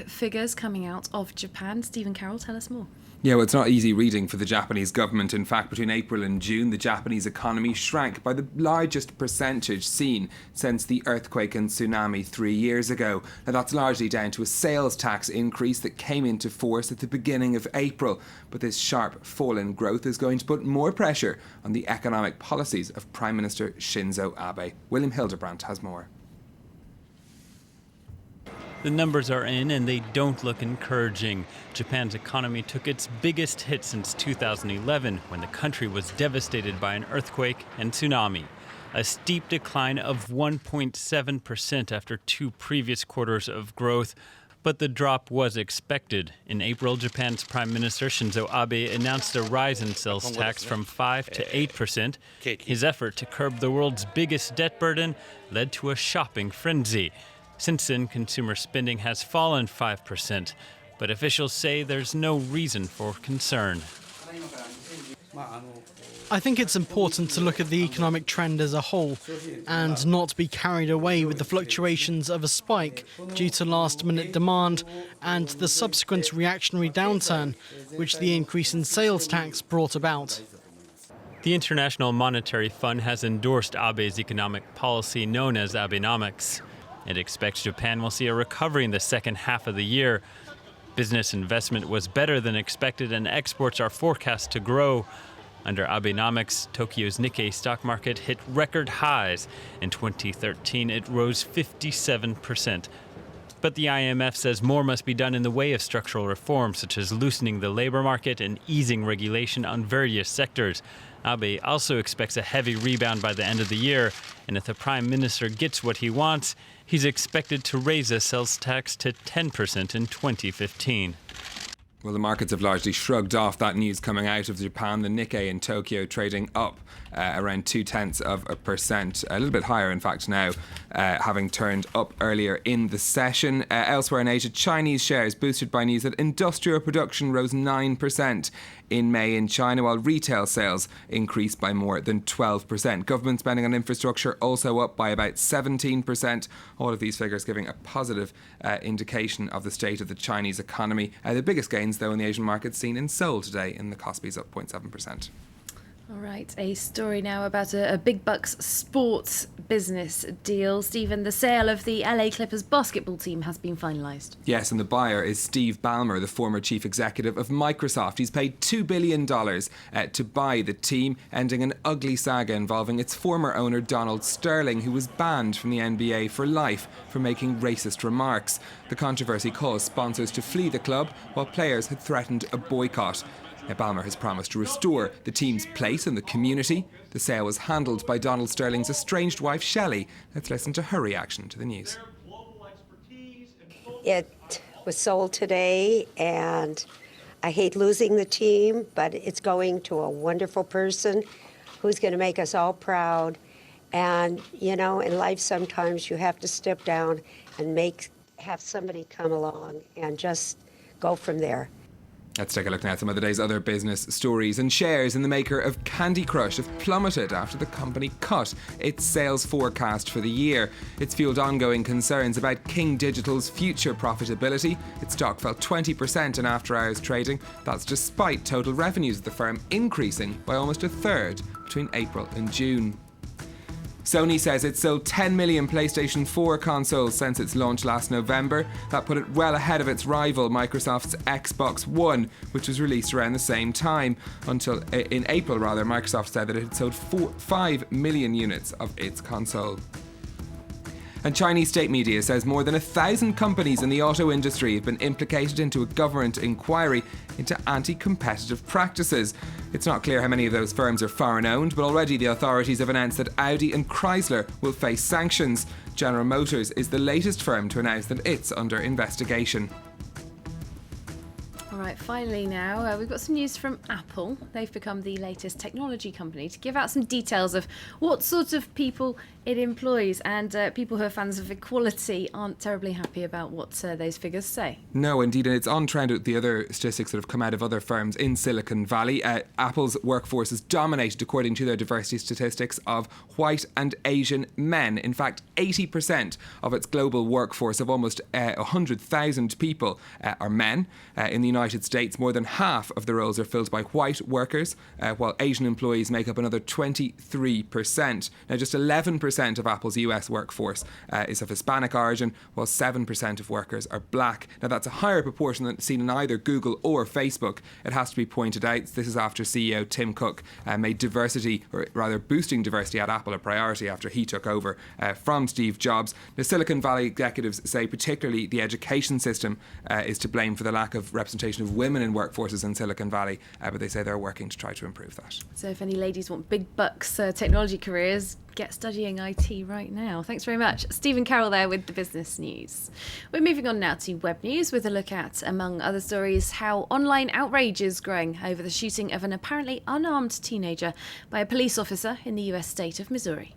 figures coming out of Japan. Stephen Carroll, tell us more. Yeah, well, it's not easy reading for the Japanese government. In fact, between April and June, the Japanese economy shrank by the largest percentage seen since the earthquake and tsunami 3 years ago. Now, that's largely down to a sales tax increase that came into force at the beginning of April. But this sharp fall in growth is going to put more pressure on the economic policies of Prime Minister Shinzo Abe. William Hildebrandt has more. The numbers are in and they don't look encouraging. Japan's economy took its biggest hit since 2011 when the country was devastated by an earthquake and tsunami. A steep decline of 1.7% after 2 previous quarters of growth. But the drop was expected. In April, Japan's Prime Minister Shinzo Abe announced a rise in sales tax from 5 to 8%. His effort to curb the world's biggest debt burden led to a shopping frenzy. Since then, consumer spending has fallen 5%, but officials say there's no reason for concern. I think it's important to look at the economic trend as a whole and not be carried away with the fluctuations of a spike due to last-minute demand and the subsequent reactionary downturn which the increase in sales tax brought about. The International Monetary Fund has endorsed Abe's economic policy known as Abenomics. It expects Japan will see a recovery in the second half of the year. Business investment was better than expected and exports are forecast to grow. Under Abenomics, Tokyo's Nikkei stock market hit record highs. In 2013, it rose 57%. But the IMF says more must be done in the way of structural reforms, such as loosening the labor market and easing regulation on various sectors. Abe also expects a heavy rebound by the end of the year, and if the Prime Minister gets what he wants, he's expected to raise the sales tax to 10% in 2015. Well, the markets have largely shrugged off that news coming out of Japan. The Nikkei in Tokyo trading up around 0.2%, a little bit higher in fact now, having turned up earlier in the session. Elsewhere in Asia, Chinese shares boosted by news that industrial production rose 9% in May in China, while retail sales increased by more than 12%. Government spending on infrastructure also up by about 17%. All of these figures giving a positive indication of the state of the Chinese economy. The biggest gains, though, in the Asian markets seen in Seoul today, in the Kospi's up 0.7%. All right, a story now about a big bucks sports business deal. Stephen, the sale of the LA Clippers basketball team has been finalised. Yes, and the buyer is Steve Ballmer, the former chief executive of Microsoft. He's paid $2 billion to buy the team, ending an ugly saga involving its former owner Donald Sterling, who was banned from the NBA for life for making racist remarks. The controversy caused sponsors to flee the club, while players had threatened a boycott. Ballmer has promised to restore the team's place in the community. The sale was handled by Donald Sterling's estranged wife, Shelley. Let's listen to her reaction to the news. It was sold today, and I hate losing the team, but it's going to a wonderful person who's going to make us all proud. And, you know, in life sometimes you have to step down and have somebody come along and just go from there. Let's take a look now at some of the day's other business stories. And shares in the maker of Candy Crush have plummeted after the company cut its sales forecast for the year. It's fueled ongoing concerns about King Digital's future profitability. Its stock fell 20% in after-hours trading. That's despite total revenues of the firm increasing by almost a third between April and June. Sony says it sold 10 million PlayStation 4 consoles since its launch last November. That put it well ahead of its rival, Microsoft's Xbox One, which was released around the same time. In April, Microsoft said that it had sold 5 million units of its console. And Chinese state media says more than 1,000 companies in the auto industry have been implicated into a government inquiry into anti-competitive practices. It's not clear how many of those firms are foreign-owned, but already the authorities have announced that Audi and Chrysler will face sanctions. General Motors is the latest firm to announce that it's under investigation. All right, finally now, we've got some news from Apple. They've become the latest technology company to give out some details of what sort of people it employs, and people who are fans of equality aren't terribly happy about what those figures say. No, indeed, and it's on trend with the other statistics that have come out of other firms in Silicon Valley. Apple's workforce is dominated, according to their diversity statistics, of white and Asian men. In fact, 80% of its global workforce of almost 100,000 people are men. In the United States, more than half of the roles are filled by white workers, while Asian employees make up another 23%. Now, just 11% of Apple's US workforce is of Hispanic origin, while 7% of workers are black. Now, that's a higher proportion than seen in either Google or Facebook. It has to be pointed out. This is after CEO Tim Cook made diversity, or rather boosting diversity at Apple, a priority after he took over from Steve Jobs. The Silicon Valley executives say particularly the education system is to blame for the lack of representation of women in workforces in Silicon Valley, but they say they're working to try to improve that. So if any ladies want big bucks technology careers, get studying IT right now. Thanks very much. Stephen Carroll there with the business news. We're moving on now to web news with a look at, among other stories, how online outrage is growing over the shooting of an apparently unarmed teenager by a police officer in the US state of Missouri.